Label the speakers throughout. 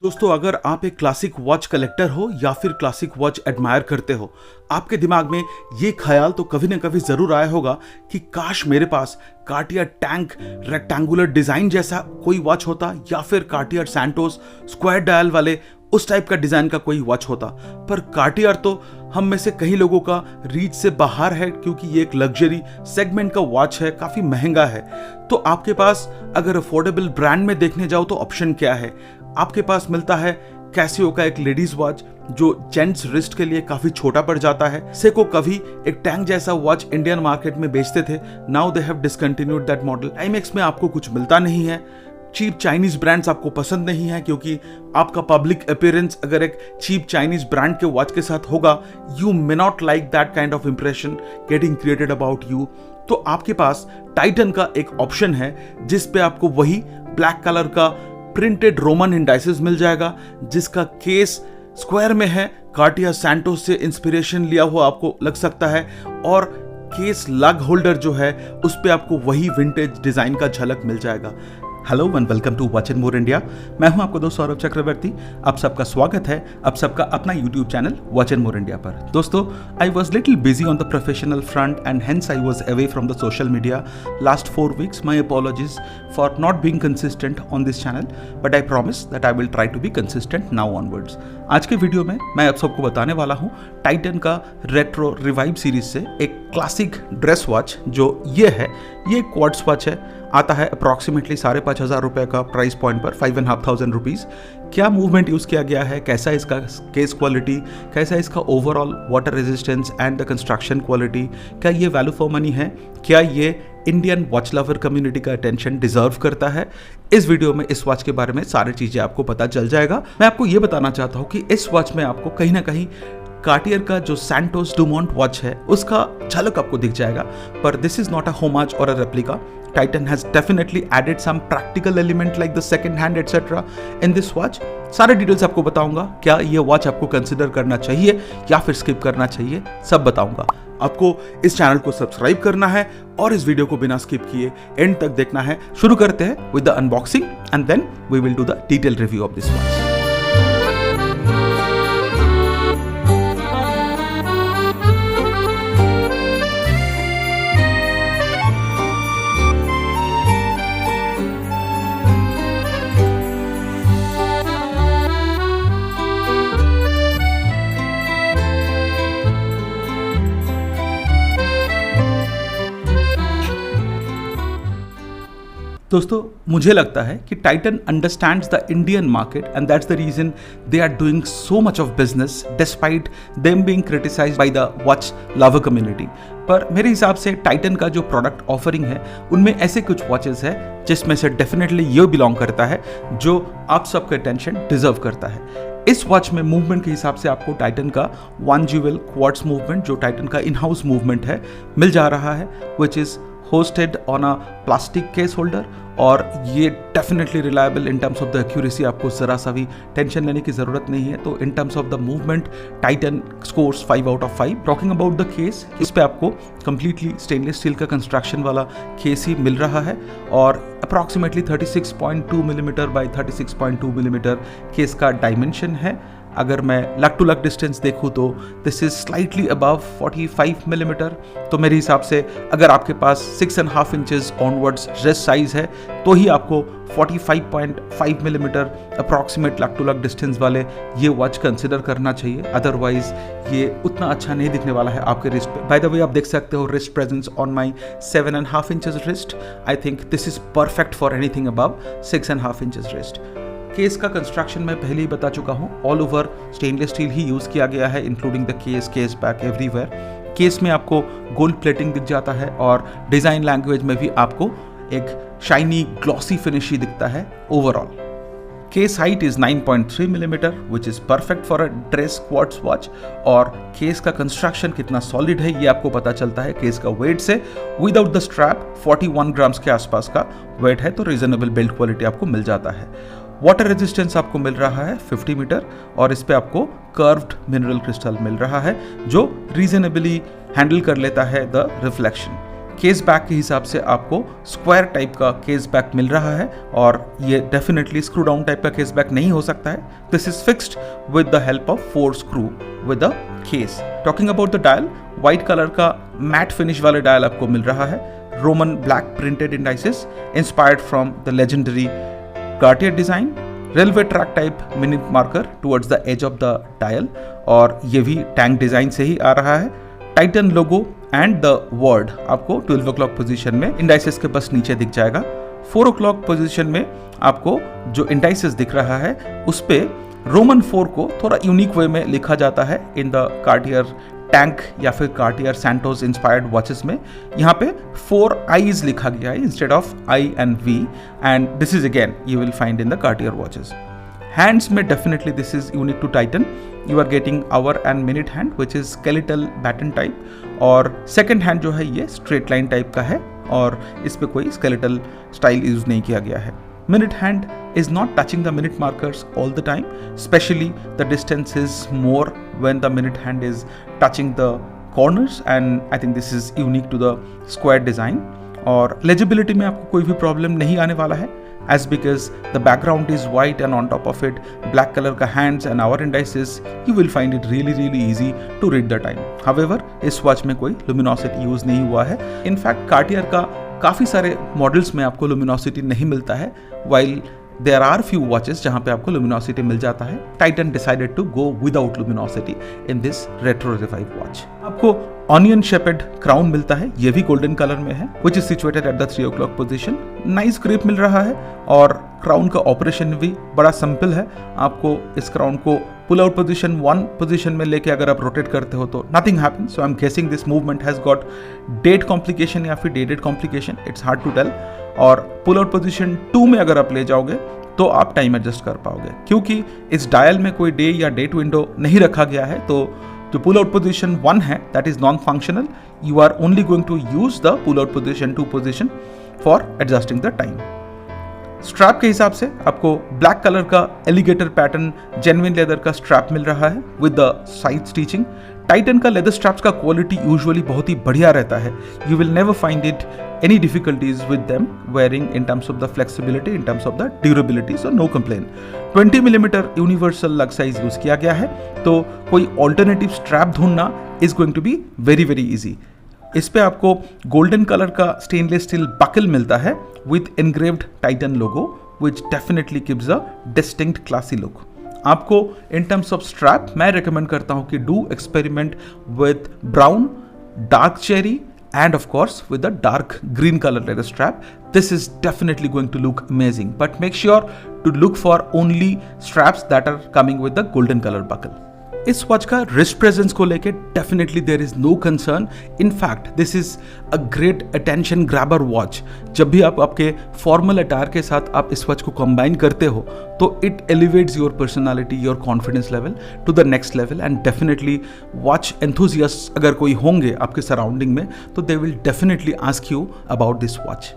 Speaker 1: दोस्तों, अगर आप एक क्लासिक वॉच कलेक्टर हो या फिर क्लासिक वॉच एडमायर करते हो, आपके दिमाग में ये ख्याल तो कभी ना कभी जरूर आया होगा कि काश मेरे पास कार्टियर टैंक रेक्टेंगुलर डिजाइन जैसा कोई वॉच होता या फिर कार्टियर सैंटोस स्क्वायर डायल वाले उस टाइप का डिजाइन का कोई वॉच होता। पर कार्टियर तो हम में से कई लोगों का रीच से बाहर है, क्योंकि ये एक लग्जरी सेगमेंट का वॉच है, काफी महंगा है। तो आपके पास अगर अफोर्डेबल ब्रांड में देखने जाओ तो ऑप्शन क्या है? आपके पास मिलता है कैसियो का एक लेडीज वॉच जो जेंट्स रिस्ट के लिए काफी छोटा पड़ जाता है। सेको कभी एक टैंक जैसा वॉच इंडियन मार्केट में बेचते थे, now they have discontinued that model. Timex में आपको कुछ मिलता नहीं है। चीप चाइनीज ब्रांड्स आपको पसंद नहीं है, क्योंकि आपका पब्लिक अपीयरेंस अगर एक चीप चाइनीज ब्रांड के वॉच के साथ होगा, you may not like that kind of impression getting created about you. तो आपके पास टाइटन का एक ऑप्शन है जिस पे आपको वही ब्लैक कलर का प्रिंटेड रोमन इंडाइसेस मिल जाएगा, जिसका केस स्क्वायर में है, कार्टियर सैंटोस से इंस्पिरेशन लिया हुआ आपको लग सकता है, और केस लग होल्डर जो है उस पे आपको वही विंटेज डिजाइन का झलक मिल जाएगा। Hello and welcome to watch and more India. मैं हूं आपको दोस्त सौरभ चक्रवर्ती। आप सबका स्वागत है आप सबका अपना YouTube channel watch and more India पर। दोस्तों, I was little busy on the professional front end hence I was away from the social media last 4 weeks. My apologies for not being consistent on this channel, but I promise that I will try to be consistent now onwards. आज के video में मैं आप सबको बताने वाला हूँ Titan का रेट्रो रिवाइव सीरीज से एक क्लासिक ड्रेस वॉच जो ये है। ये क्वार्ट्स वॉच है, आता है अप्रॉक्सीमेटली 5,500 रुपये का प्राइस पॉइंट पर, 5,500 रुपीज़। क्या मूवमेंट यूज़ किया गया है, कैसा इसका केस क्वालिटी, कैसा इसका overall water resistance and the construction quality, क्या ये वैल्यू फॉर मनी है, क्या ये इंडियन वॉच लवर कम्युनिटी का अटेंशन डिजर्व करता है। इस वीडियो में इस वॉच के बारे में सारी चीज़ें आपको पता चल जाएगा। मैं आपको ये बताना चाहता हूँ कि इस वॉच में आपको कहीं ना कहीं कार्टियर का जो सैंटोस डुमोंट वॉच है उसका झलक आपको दिख जाएगा, पर this is not a homage or a replica. Titan has definitely added some practical element like the second hand etc. in this watch. सारे डिटेल्स आपको बताऊंगा। क्या ये वॉच आपको कंसिडर करना चाहिए या फिर स्किप करना चाहिए, सब बताऊंगा। आपको इस चैनल को सब्सक्राइब करना है और इस वीडियो को बिना स्किप किए एंड तक देखना है। शुरू करते हैं with the unboxing and then we will do the detail review of this watch. दोस्तों, मुझे लगता है कि Titan understands the Indian market and that's the reason they are doing so much of business despite them being criticised by the watch lover community. पर मेरे हिसाब से Titan का जो प्रोडक्ट ऑफरिंग है उनमें ऐसे कुछ वॉचेस है जिसमें से डेफिनेटली ये बिलोंग करता है जो आप सबका अटेंशन डिजर्व करता है। इस वॉच में मूवमेंट के हिसाब से आपको टाइटन का 1 ज्यूवेल क्वार्ट्स मूवमेंट जो टाइटन का इन हाउस मूवमेंट है मिल जा रहा है, which is hosted on a plastic case holder, और ये definitely reliable in terms of the accuracy. आपको ज़रा सा भी टेंशन लेने की ज़रूरत नहीं है। तो in terms of the movement Titan scores 5 out of 5। Talking about the case, इस पे आपको कंप्लीटली स्टेनलेस स्टील का कंस्ट्रक्शन वाला केस ही मिल रहा है और approximately 36.2 millimetre by 36.2 millimetre case का डायमेंशन है। अगर मैं लक टू लक डिस्टेंस देखूँ तो this is slightly above 45 millimetre. तो मेरे हिसाब से अगर आपके पास 6.5 इंचेस ऑनवर्ड्स रिस्ट साइज है तो ही आपको 45.5 millimetre approximate lug to lug distance वाले ये वॉच कंसिडर करना चाहिए। अदरवाइज ये उतना अच्छा नहीं दिखने वाला है आपके रिस्ट पे। बाय द वे, आप देख सकते हो wrist presence on my 7.5 inches wrist. I think this is perfect for anything above 6.5 inches wrist. Case का कंस्ट्रक्शन मैं पहले ही बता चुका हूँ, ऑल ओवर स्टेनलेस स्टील ही यूज़ किया गया है, including the case back everywhere. Case में आपको गोल्ड प्लेटिंग दिख जाता है और डिज़ाइन लैंग्वेज में भी आपको एक शाइनी ग्लॉसी फिनिश ही दिखता है overall. Case height is 9.3 millimetre which is perfect for a dress quartz watch. और केस का कंस्ट्रक्शन कितना सॉलिड है ये आपको पता चलता है केस का वेट से। विदाउट द स्ट्रैप 41 ग्राम्स के आसपास का वेट है, तो रीजनेबल बिल्ड क्वालिटी आपको मिल जाता है। वाटर रेजिस्टेंस आपको मिल रहा है 50 मीटर और इस पे आपको कर्व्ड मिनरल क्रिस्टल मिल रहा है जो रीजनेबली हैंडल कर लेता है द रिफ्लेक्शन। केस बैक के हिसाब से आपको स्क्वायर टाइप का केस बैक मिल रहा है और ये डेफिनेटली स्क्रू डाउन टाइप का केस बैक नहीं हो सकता है. This is fixed with the help of 4 screw with the case. Talking about the dial, white colour का मैट फिनिश वाले डायल आपको मिल रहा है. Roman black printed indices inspired from the legendary Cartier design. Railway track type minute marker towards the as of the dial और ये भी tank design से ही आ रहा है. Titan logo and the word आपको 12 o'clock पोजीशन में इंडाइसेस के बस नीचे दिख जाएगा. 4 o'clock पोजीशन में आपको जो इंडाइसेस दिख रहा है उस पे रोमन 4 को थोड़ा यूनिक वे में लिखा जाता है इन द कार्टियर टैंक या फिर कार्टियर सैंटोस इंस्पायर्ड वॉचेस में. यहाँ पे 4 आईज लिखा गया है instead of I and V and this is again you will find in the Cartier watches. Hands में definitely this is unique to Titan. You are getting hour and minute hand which is skeletal baton type और second hand जो है ये straight line type का है और इस पे कोई स्केलेटल स्टाइल यूज नहीं किया गया है. Minute hand is not touching the minute markers all the time, especially the distance is more when the minute hand is touching the corners and I think this is unique to the square design. और legibility में आपको कोई भी problem नहीं आने वाला है as because the background is white and on top of it black color का hands and our indices, you will find it really easy to read the time. However, इस watch में कोई luminosity use नहीं हुआ है. In fact, Cartier का काफ़ी सारे मॉडल्स में आपको लुमिनोसिटी नहीं मिलता है while there are few watches जहाँ पे आपको luminosity मिल जाता है. Titan decided to go without luminosity in this retro revive watch. आपको ऑनियन शेपेड क्राउन मिलता है, ये भी गोल्डन कलर में है which is situated at the 3 o'clock position. Nice grip मिल रहा है और क्राउन का ऑपरेशन भी बड़ा सिंपल है. आपको इस क्राउन को पुल आउट पोजीशन 1 पोजीशन में लेके अगर आप रोटेट करते हो तो nothing happen. So I am guessing this movement has got date complication या फिर dated complication, it's hard to tell. और पुल आउट पोजीशन 2 में अगर आप ले जाओगे तो आप टाइम एडजस्ट कर पाओगे क्योंकि इस डायल में कोई डे या डेट विंडो नहीं रखा गया है. तो जो पुल आउट पोजीशन 1 है that is non functional. You are only going to use the pull out position 2 position for adjusting the time. Strap के हिसाब से आपको ब्लैक कलर का एलिगेटर पैटर्न जेन्युइन लेदर का स्ट्रैप मिल रहा है with the side stitching. Titan का लेदर स्ट्रैप्स का क्वालिटी यूजुअली बहुत ही बढ़िया रहता है. You will never find it any difficulties with them wearing in terms of the flexibility, in terms of the durability, so no complaint. 20 mm universal lug size use किया गया है तो कोई alternative strap ढूंढना is going to be very easy. इस पे आपको golden colour का स्टेनलेस स्टील बकल मिलता है with engraved Titan logo which definitely gives a distinct classy look. आपको in terms of strap मैं recommend करता हूँ कि do experiment with brown, dark cherry and of course with the dark green color leather strap. This is definitely going to look amazing, but make sure to look for only straps that are coming with the golden color buckle. इस watch का wrist presence को लेके definitely there is no concern. In fact this is a great attention grabber watch. जब भी आप आपके formal attire के साथ आप इस वॉच को कंबाइन करते हो तो it elevates your personality, your confidence level to the next level. And definitely watch enthusiast अगर कोई होंगे आपके सराउंडिंग में तो they will definitely ask you about this watch.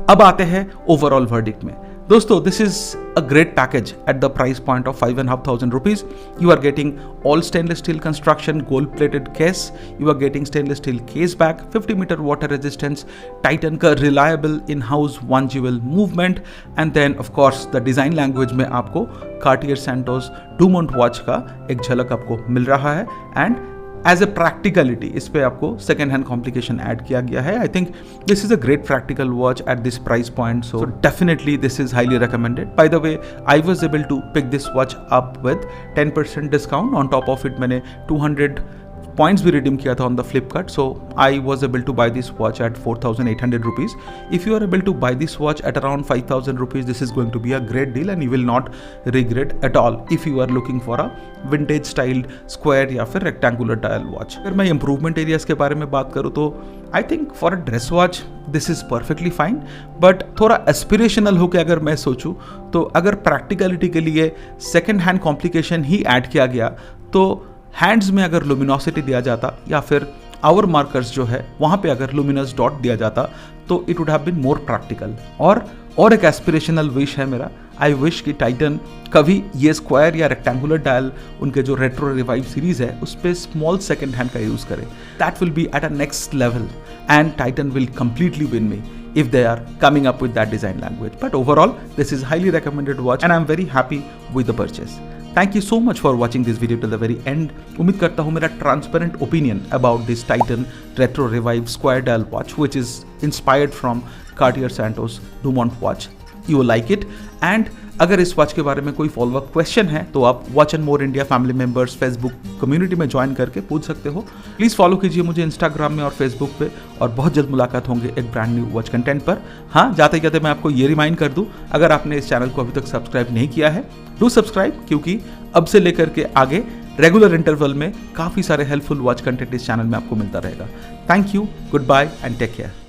Speaker 1: अब आते हैं ओवरऑल वर्डिक्ट में. दोस्तों, this is a great package at the price point of 5,500 rupees. You are getting all stainless steel construction, gold plated case. You are getting stainless steel case back, 50-meter water resistance, Titan का reliable in-house one jewel movement, and then of course the design language में आपको Cartier Santos Dumont watch का एक झलक आपको मिल रहा है. And एज ए प्रैक्टिकलिटी इस पे आपको सेकेंड हैंड कॉम्प्लिकेशन ऐड किया गया है. I think this is a great practical watch at this price point, so definitely this is highly recommended. By the way, I was able to pick this watch up with 10% discount. On top of it मैंने 200 points भी redeem किया था on the Flipkart. So I was able to buy this watch at 4,800 rupees. If you are able to buy this watch at around 5,000 rupees, this is going to be a great deal and you will not regret at all if you are looking for a vintage styled square या फिर rectangular dial watch. अगर मैं improvement areas के बारे में बात करूँ तो I think for a dress watch this is perfectly fine. But थोड़ा एस्पिरेशनल होकर अगर मैं सोचूं तो अगर प्रैक्टिकलिटी के लिए सेकेंड हैंड कॉम्प्लिकेशन ही ऐड किया गया तो हैंड्स में अगर लुमिनोसिटी दिया जाता या फिर आवर मार्कर्स जो है वहाँ पे अगर लुमिनस डॉट दिया जाता तो it would have been more practical. और एक एस्पिरेशनल विश है मेरा, आई विश कि टाइटन कभी ये स्क्वायर या रेक्टेंगुलर डायल उनके जो रेट्रो रिवाइव सीरीज है उस पर स्मॉल सेकेंड हैंड का यूज़ करे. That will be at a next level and Titan will completely win me if they are coming up with that design language. But overall, this is highly recommended watch and I'm very happy with the purchase. Thank you so much for watching this video till the very end. उम्मीद करता हूँ मेरा transparent opinion about this Titan Retro Revive Square Dial watch, which is inspired from Cartier Santos Dumont watch, you will like it. And अगर इस watch के बारे में कोई फॉलोअप क्वेश्चन है तो आप watch and more India family members Facebook community में ज्वाइन करके पूछ सकते हो. प्लीज़ फॉलो कीजिए मुझे इंस्टाग्राम में और फेसबुक पे, और बहुत जल्द मुलाकात होंगे एक ब्रांड न्यू वॉच कंटेंट पर. हाँ, जाते जाते मैं आपको ये रिमाइंड कर दूं, अगर आपने इस चैनल को अभी तक सब्सक्राइब नहीं किया है डू सब्सक्राइब, क्योंकि अब से लेकर के आगे रेगुलर इंटरवल में काफ़ी सारे हेल्पफुल वॉच कंटेंट इस चैनल में आपको मिलता रहेगा. Thank you, goodbye and take care.